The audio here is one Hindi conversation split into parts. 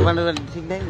फांड ठीक नहीं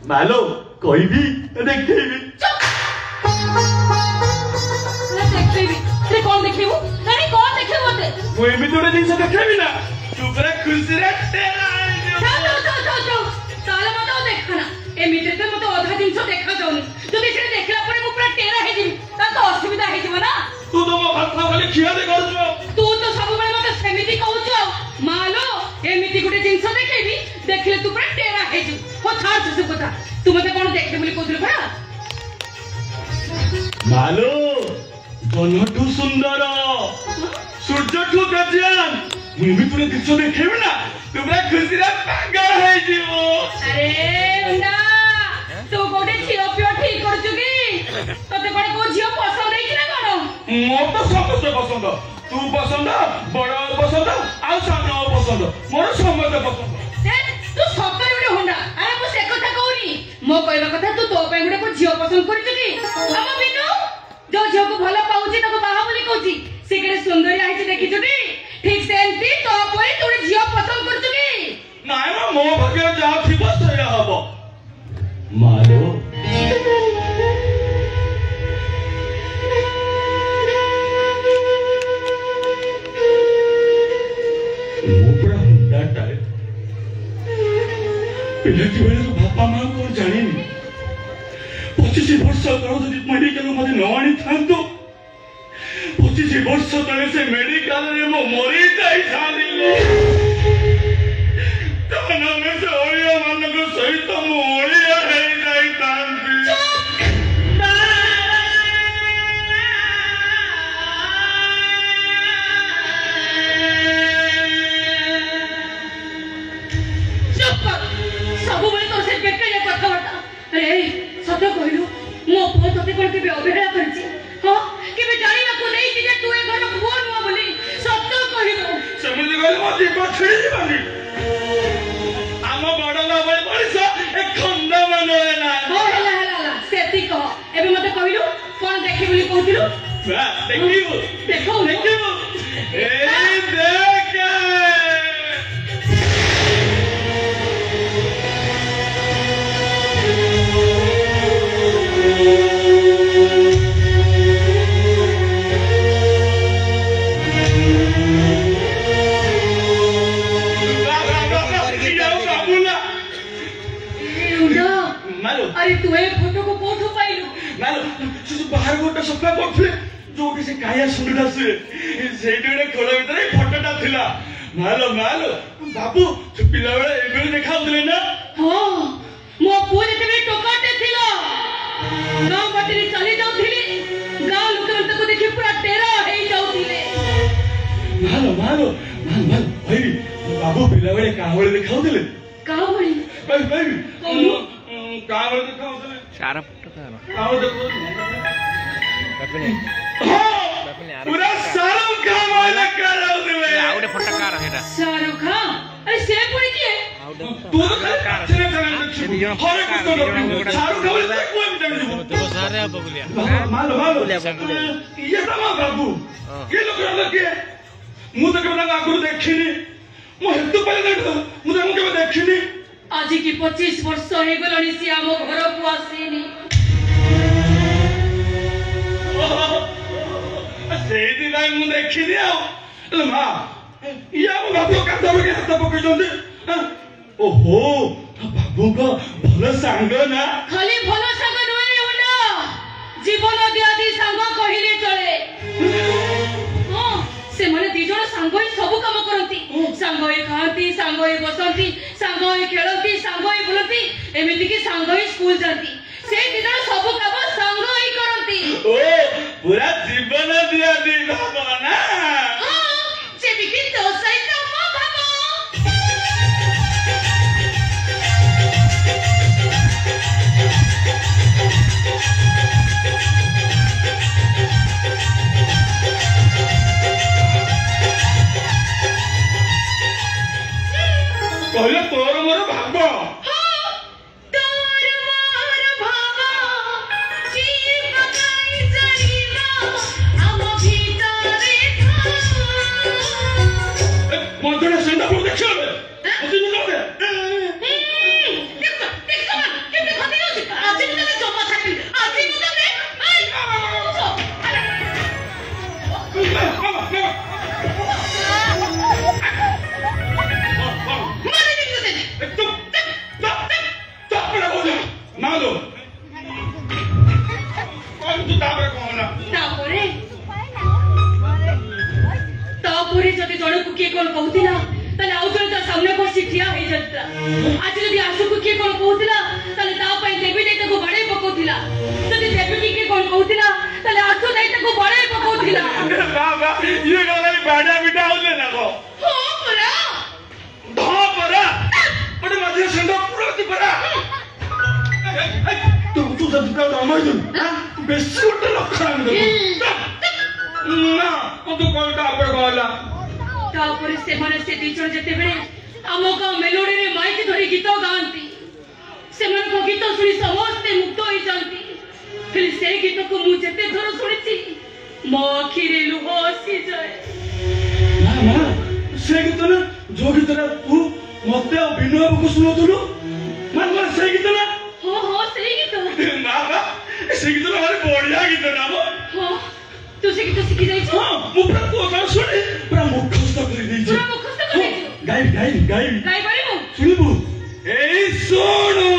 मालो कोई भी देखेबी देखेबी ते कौन देखेबू अरे कौन देखेबू ते वो एमी तोरे जिंस देखेबी ना तू पूरा खुशी रे तेरा जाओ ताले मत देखना एमी ते मत अधा जिंस देखा जाउनी जदी से देखला परे मु पूरा टेरा हे जिमी ता तो असुविधा हे जीव ना तू तो मो हाथ खाली खिया दे करछो तू तो सब बेले मत सेमिति कहउछो मालो एमिति गुटे जिंस देखेबी देखले तू पूरा टेरा हे जू हो छाड़ से कथा तू मते कोन देखले बोली कोथले परा मालो जनठू सुंदर सूर्य ठू गजान मुई तोरे दृश्य देखेबी ना तू पूरा खुशी रे पागल हे जीवो अरे ना तू गोटे झियो पियो ठीक करछु की तते कोन को झियो पसंद है कि ना कोन मो तो सब पसंद तू पसंद बड़ा पसंद आ सानो पसंद मोर समझ पसंद तू सତରେ ଗୋଟେ होंडा अरे मु से कथा कहूनी मो कहबा कथा तू तो पे ଗୋଟେ को झियो पसंद करछु की हम बिनु जो झियो को भलो पाउची तको बाहा बोली कहूची से केडे सुंदरी आइची देखिछु की ठीक सेंती तो पई तू झियो पसंद करछु की नाय मो भाग्य जा थिबो सेया हबो मालो बापा माँ को जानी 25 वर्ष तक मेडिकल मत न आनी था 25 वर्ष तले से मेडिकल रे मो मरी जाई थाली तमना में से ओरिया मन को सहित मो ओरिया है जाई तांती सब बळे तो से बेकरिया कथा बता अरे सत्य कहलु मो पो तते कोन के अवहेला करछि हां के बे जानि ना को नहीं कि जे तू ए घर को नुआ बोली सत्य कहलु समझ गइल मो जीव छुड़ी दिबानी आम बडला बळे परिसा ए खंड मनोला हो हला सेति कह एबे मते कहलु कोन देखि बोली कहतिलु बा देखिबो देखिबो ए देख अरे तू ए फोटो को कोठो पाइलु मालो से बाहर गोटा सफा करथले जोटी से काया सुंडा से सेडे खोला भीतर फोटोटा थिला मालो बाबू तू पिला बेले एबे देखाउतले ना हां मो पूरे तबे टोकाटे थिला गांव बाटरी चली जाउथिली गांव लोक को देखि पूरा टेरा हेई जाउथिले मालो भाई बाबू पिला बेले का होले देखाउतले का होली भाई का होले देखाउतले सारा फोटो का आओ देखो पूरा शाहरुख खान वाला कराउतले आउडे फोटो का रहेटा शाहरुख खान अरे से पड़ी के तू तो चले हरे को तो शाहरुख खान वाला कोई भी जाने तो सारे अब बोलिया मालो ये तमा बाबू ये लोग रहला के मु तो केबे आगुर देखिनी मु हेतु पले देखो मु तो केबे देखिनी आज की 25 वर्ष हे गलनी सी आम घर को आसीनी सेदी भाई मु देखिनी आ मां या मो बाबू का दब के हाथ पकड़ जंदे ओहो बाबू को भलो सांग ना खाली भलो सांग नोरे होना जीवन दियादी सांग कहिले चले हां से माने दी जण सांग ही सब काम करती सांग ही खाती सांग ही बसती सांग ही खेलती सांग ही बुलती एमती कि सांग ही स्कूल जाती से दिन सब काम सांग ही करती ओ पूरा जीवन दिया दी बाबा ना से भी कि तो सही काम बाबा कहले तोर मोर भाग तोर मोर भाग जीव गाई जरिमा हम भीतरे मधुरा सेंडा पर देखो अति न करे देखो केते खते होची आज न तने जमा थाकी आज न तने जदि जन को किए कौन कहूला ताले आउ जन ता सामने बसी ठिया हे जता आज जदि आसु को किए कौन कहूला ताले ता पई देवी दे ताको बड़े पकोतिला जदि देवी की किए कौन कहूला ताले आसु दे ताको बड़े पकोतिला बाबा ये गला बाडा बिटा होले ना को हो परा धा परा बड़े मधुरा सेंडा पूरा ती परा तू जब का रामाय तू बेसी उठ लखन दे ना तू कोइटा पर गला तापरे से माने से टीचर जते बेले आमो का मेलोडी रे माइक धरी गीत गांती से मन को गीत सुनी समस्त मुक्त होई जानती फिर से गीत को मु जते थोर सुनिची मो आखिरे लुह आसी जाए ना ना से गीत ना जो गीत ना तू मते और बिनु बाबू को सुनोतुलु मन से गीत ना हो सही गीत बाबा से गीत ना हमारे बढ़िया गीत ना हो तू से गीत सीखी जाई छ हां मु पूरा कोता सुने पूरा मुखस्त कर देई छ पूरा मुखस्त कर देई छ गाई पारिबो सुनिबु ए सोनो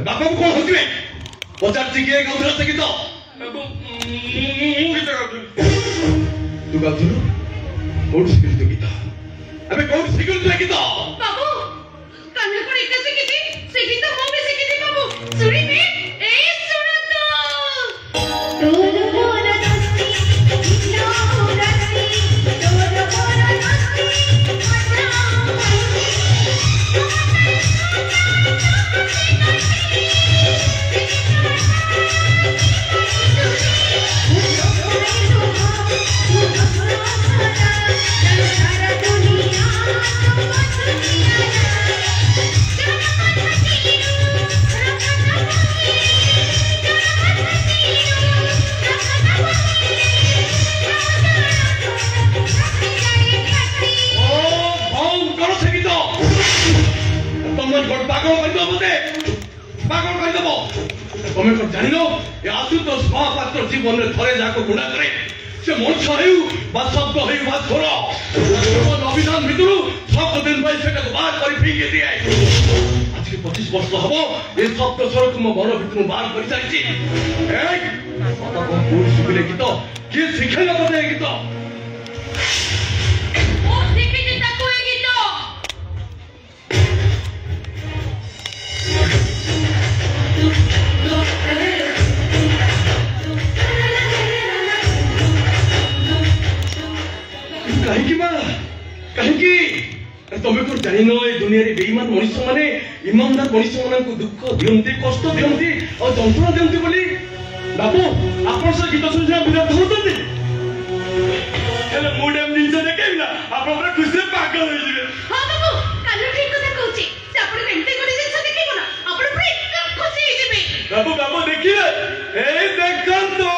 बाबा को होतिवे पचारती के गाउथरा से गीत बाबू गीत गाउथु तू गाउथु कोड सिखित गीत अबे कोड सिखित गीत बाबू कान्हे को एक सिखिती से गीत मो भी सिखिती बाबू सुनी ने ए सुनो तो तोर मोर दोस्ती नो रस्ती तोर मोर दोस्ती दुनिया कौन पागल कर दो मते पागल कर दबो तमे को जानि नो ए आशुतोष महापात्र जीवन रे थरे जाको गुणा करे से मनुष्य हेउ बा शब्द हेउ बा छोर अभिधान भितरु 6 दिन भाई सेटा बाहर कर फेंके दिए आज के 25 वर्ष हबो ए शब्द छोर तुम मन भितरु बाहर कर जाईची ए पता को पूरी सुबिले की तो के सिखेला बने की तो ओ देखि जे ताको ए गीत कहीं तुम्हें को जान ए दुनिया रे बेईमान मनुष्य माने ईमानदार मनुष्य मान को दुख दियंती कष्ट दियंती और जंत्रणा दियंती बोली बाबू आपण से गीत सुन बिना धरतंती हेले मुडे जिंस देखेला आपण पूरा खुशी पागल होई जिवे हां बाबू कालू ठीक कथा कहूची से आपण एंते कोडी जिंस देखिबो ना आपण पूरा एकदम खुशी होई जिवे बाबू बाबू देखिए ए देखन तो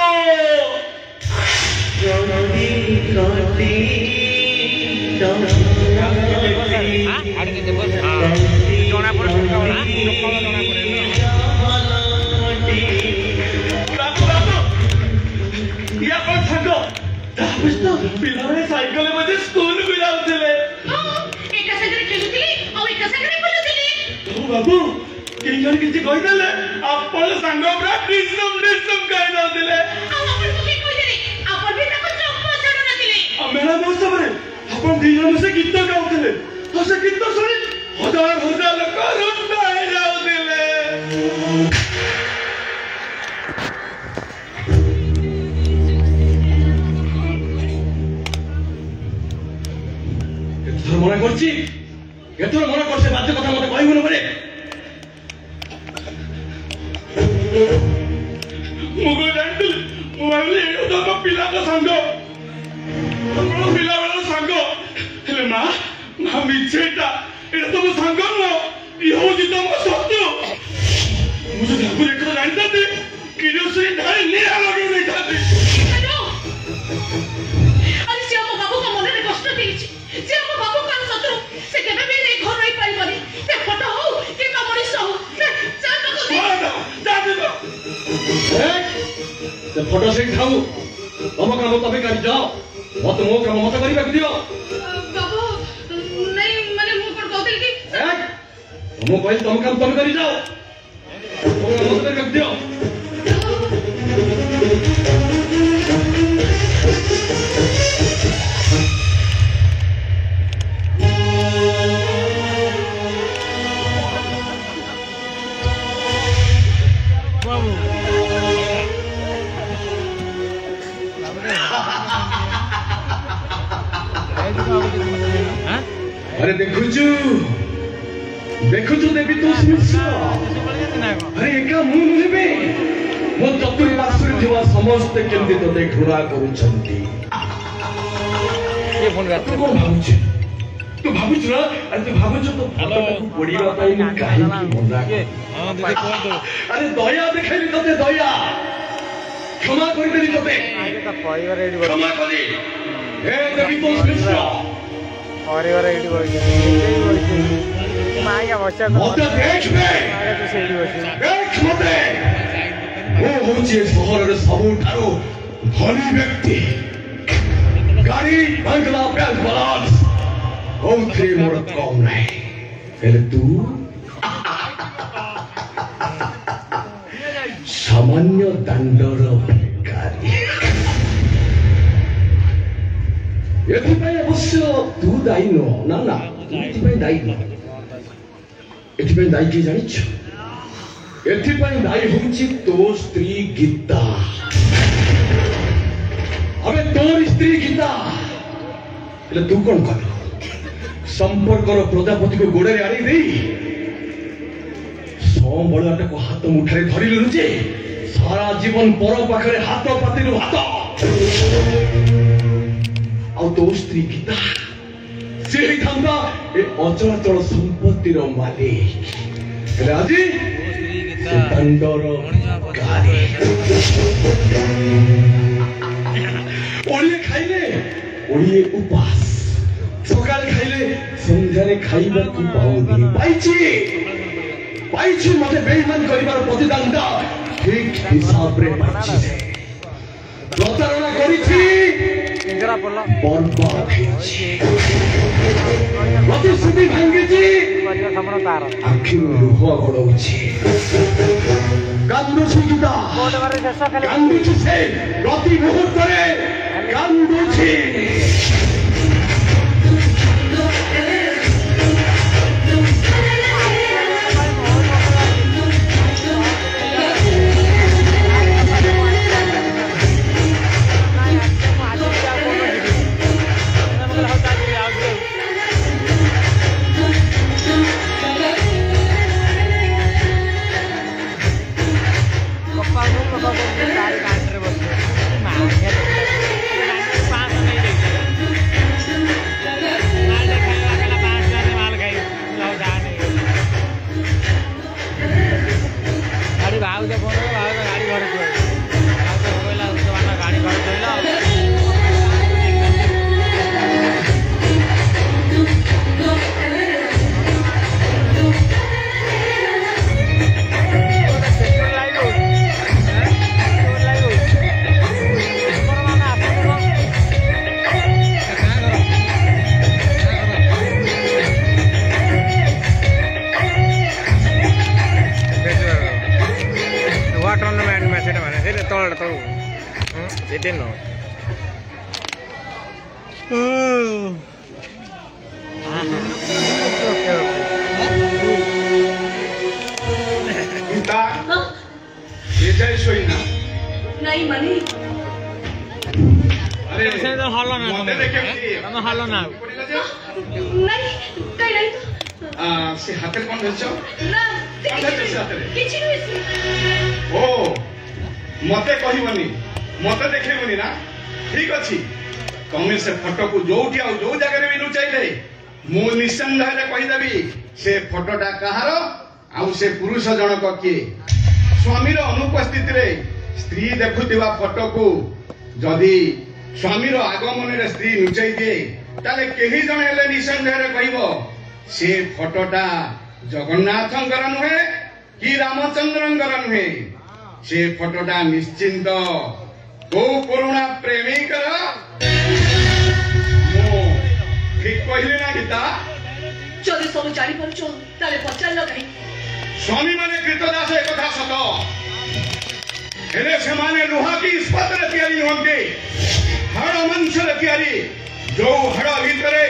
आड़ी के देबो हां जोना पर जोना बाबू बाबू या पर छगो दाबस्तो पिलारे साइकिल मध्ये स्कूल को जाउतले हां एका संगरे खेलुतिली आ एका संगरे बोलुतिली बाबू केजन किछि कहि देले आपण संग पूरा कृष्णम कहि दउतले आपण को के कहि देले आपण भी ताको चप्पा छाडू नथिले मेरा दोस्त बरे आपण दिजन से गीत गाउतले तो से गीत सुनि हजार हजार लोक रुंडा हे जाउतले एथर मना करछि एथर मना करছে বাজে কথা মতে কইবো না বলে मुगो जानते मोबाइल ये तो पिला का संग तो पिला वाला संग हेले मां मां मिछेटा एटा तो संग न ये हो जी तुम सत्य मुझे ठाकुर एक तो जानता थे कि जो से ढाई ले आ लगे नहीं जाते अरे से हम बाबू का मन रे कष्ट देछि से हम बाबू का शत्रु से केबे भी नहीं घर रही पाई बनी से फोटो हो कि कमरी सो से ताको दे जा दे से फोटो से खाऊ तुम काम तबे कर जाओ मत मो काम मत करिबा दियो बाबू नहीं माने मु पर कहतल कि तुम कहल तुम काम तुम करि जाओ तुम मत करिबा दियो अरे देखुचु देवी तो मिश्र अरे एका मु नुहेबे मो चतुर्पार्श्वरे थिबा समस्त केमति तते घृणा करूछंती ये फोन करते तू भाबुछ तू भाबुछ ना अरे तू भाबुछ तो फोटो पडिबा पाई मु काहे की मजा हां दीदी कोन तो अरे दया देखाइली तते दया क्षमा करि देली तते परिवार एडी क्षमा करी हे देवी तो मिश्र परिवार एडी बोल माया बच्चा मते देख बे माया तो सेडी बच्चा देख मते वो होचे शहर रे सबुठारो धनी व्यक्ति गाड़ी बंगला बैंक बैलेंस ओंथरे मोर कम नहीं फिर तू सामान्य दंडर भिखारी एथिपाई अवश्य तू दायी न ना ना एथिपाई दायी न एथिपाई दायी की जानिछ एथिपाई दायी होची तो स्त्री गीता अबे तोर स्त्री गीता એટલે तू कोन कर संपर्कर प्रजापति को गोड़े आनी देई संबळाटा को हाथ मुठारे धरिलु जे सारा जीवन पर पाखरे हाथ पातिलु हाथ आ तो स्त्री गीता से ही थांदा ए अचलाचल संपत्तिर मालिक राजी दंडर गारी ओलिए खाइले ओलिए उपास सकाल खाइले संध्यारे खाइबा को पाउनी पाइछि पाइछि मते बेईमान करिवार प्रतिदान ठीक हिसाब रे पाइछि प्रतारणा करिछि इंदिरा पल्ला बर्बाद हेछि प्रतिश्रुति भांगिछि सामने तार आखि लुह गड़ौछि कांदुछि गीता कोड बारे शेष खाली कांदुछि से प्रति मुहूर्त रे कांदुछि नहीं मनी अरे हल्ला ना मते देखियो तमे हल्ला ना नहीं कहीं नहीं तो से हाथे कोन धरछो ना किछि नहीं ओ मते कहिबनी मते देखिबनी ना ठीक अछि तमे से फोटो को जोठी आ जो जगह रे बिनु चाइले मु निसंदेह रे कहि देबी से फोटोटा कहारो आ से पुरुष जनक किए स्वामी रो अनुपस्थिति रे स्त्री देखुथिबा फोटो को जदी स्वामी रो आगमन रे स्त्री नुचै दिए ताले केही जण हेले निसंदेह रे कहिबो से फोटोटा जगन्नाथंकर नुहे कि रामचंद्रंकर नुहे से फोटोटा निश्चिंत को पुरुणा प्रेमिकर मो ठीक कहले ना गीता चोरी सब जानी परछो ताले पचार लगाई स्वामी माने कृतदास एक कथा सत हेले से माने लुहा की इस्पात रे तयारी होंगे हाड़ मांस रे तयारी जो हाड़ भीतरे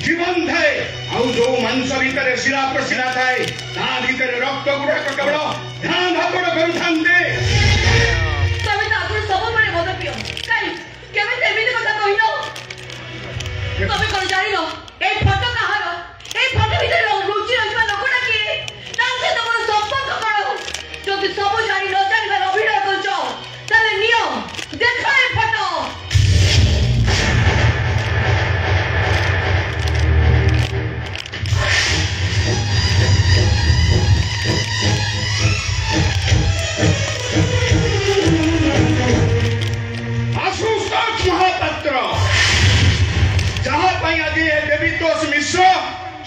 जीवन थाए आउ जो मांस भीतरे शिरा प्रशिरा थाए ता भीतरे रक्त गुड़ा केवल ध्यान धापड़ करूथांते तमे तो आगु सब बड़े मद पियो काई केमे तेमिति कथा कहिनो तमे कोन जानि नो ए फोटो कहारो ए फोटो भीतर रुचि रहिबा लोकटा की तासे तमर संपर्क करो जदि सब जानि न जानिबार अभिनय करछो ताले नियो देखा ए फोटो आशुतोष महापात्र जहाँ पाई आज ये देवीतोष मिश्र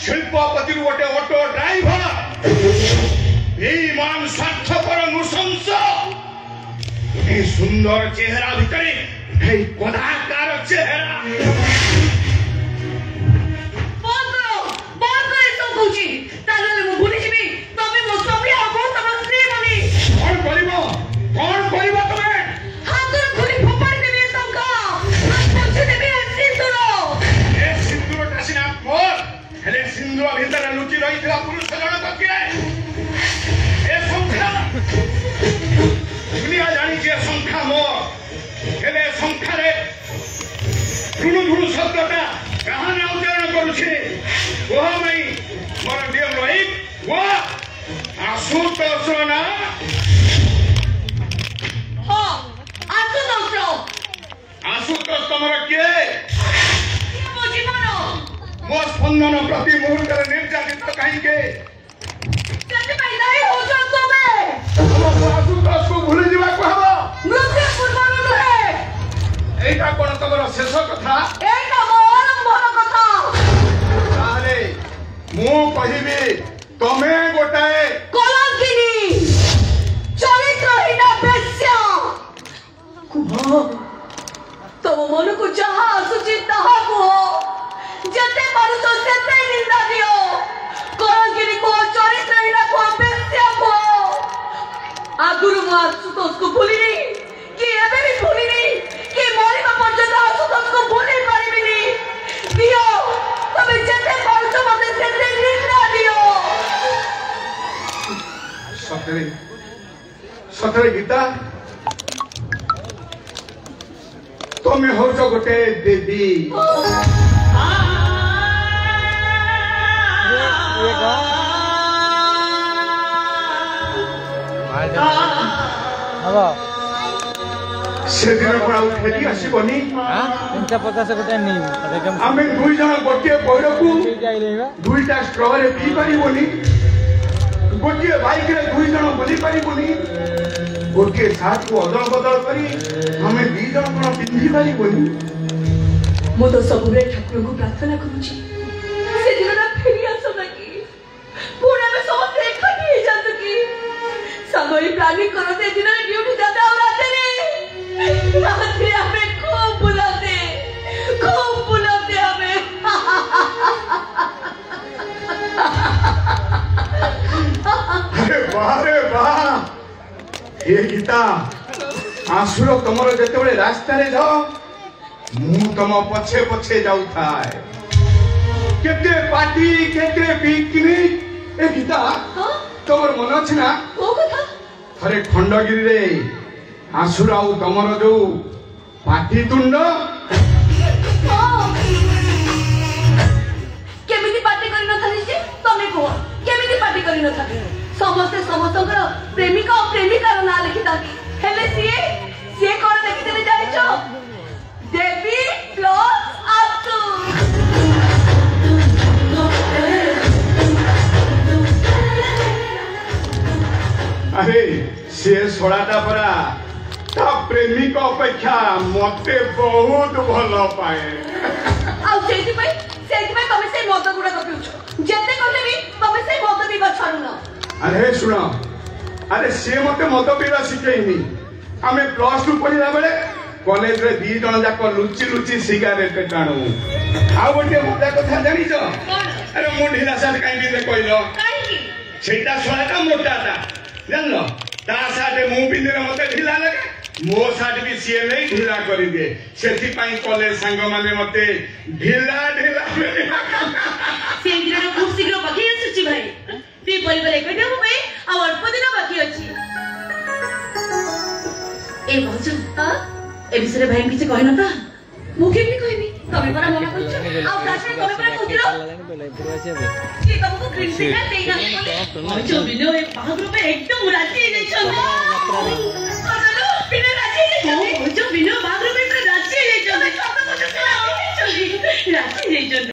शिल्पपति गोटे ऑटो ड्राइवर बेईमान स्वार्थपर नृशंस ए सुंदर चेहरा भितरे ए कदाकार चेहरा बंद करो सब कहूची ताले मु भूली जिबी तमे मो स्वामी आ को तम स्त्री बनी कौन करिबो तमे हाथ खुली फोपाड़ी देबे संका आ पछे देबे सिंदूर ए सिंदूर टासिना पर हेले सिंदूर भितर लुचि रहितला पुरुष जनक के ए संख्या दुनिया जानी जे संख्या मोर हेले संख्या रे धुणु धुणु शब्दटा कहानी उच्चारण करूछे ओह मई मोर डियर रोहित वो आशुतोष ना हां आशुतोष आशुतोष तमर के मो जीवन मो स्पंदन प्रति मुहूर्त निर्यातित कहीं के कते भाई नहीं हो जो तमे आशुतोष को भूली जीवा कहबो मृत्यु पूर्वनु नहे एटा कोन तमर शेष कथा एटा मोर मोर कथा ताले मु कहिबी तमे गोटाए कलंक आशुतोष को भूली नहीं कि एबे भी भूली नहीं कि मरिबा पर्यंत आशुतोष को भूली पारिबिनी दियो तबे जते पाउछ मते सेते निंदा दियो सतरे सतरे गीता तुम्हें हो गोटे देवी से दिन फेरी आसबनी 50 गोटे आम दुई जन गोटे पैर को दुईटा स्ट्रॉबेरी पी पारबनी गोटे बाइक रे दुई जन बुली पारबनी गोटे साथ को अदल बदल करी आम दी जन कौन पिंधि पारबनी मु तो सब ठाकुर को प्रार्थना करुची से दिन फेरी आसना कि पूरा में समस्त एकाठी हो जात कि सामरी प्लानिंग करते दिन ड्यूटी जाते और आते रे हमें खूब बुलाते हमें अरे वाह रे वाह ये गीता आंसुर तुमर जिते रास्ता रे जाओ मु तुम पछे पछे जाऊ थाए केते पार्टी केते पिकनिक ए गीता तुमर मन अछि ना को कथा थरे खंडगिरी रे आंसुर आउ तुमर जो पार्टी तुंड केमिति पार्टी करि न थाली जे तमे को केमिति पार्टी करि न थाली समस्त समस्तकर प्रेमिका और प्रेमिकार ना लिखि दाबी हेले सीए कोन लिखि देले जानि छ देवी प्लस आसु अरे से सोड़ाटा परा ता प्रेमिक अपेक्षा मते बहुत भल पाए आउ सेति पई तमे से मद गुडा पिउछ जेते कहले भी तमे से मद पीबा छाडू न अरे सुन अरे से मते मद पीबा शिखेइनी आमे प्लस 2 पढिला बेले कॉलेज रे दी जण जाक लुची लुची सिगारेट टाणू आ गोटे मजा कथा जानि छ अरे मो ढिला साथ काई भी कहलो काई सेटा सोळाटा मोटाटा जानलो ता साथे मु पिंदरे मते ढिला लगे मो साथ भी सीए नहीं ढिला करी दे सेति पई कॉलेज संग माने मते ढिला ढिला से दिन खूब शीघ्र बाकी आछी भाई ती परिवार एकटा हो पे आ अल्प दिन बाकी अछि ए भजन ए विषय भाई किछ कहै न त मु केमि कहबी तमे परा मना करछ आ दासे तमे परा कहतिलो कि तुमको क्रिंसी का देना जो बिनो ए बागरो पे एकदम राजी है छ चलो बिनो राजी है जो बिनो बागरो पे राजी है छ राजी है छ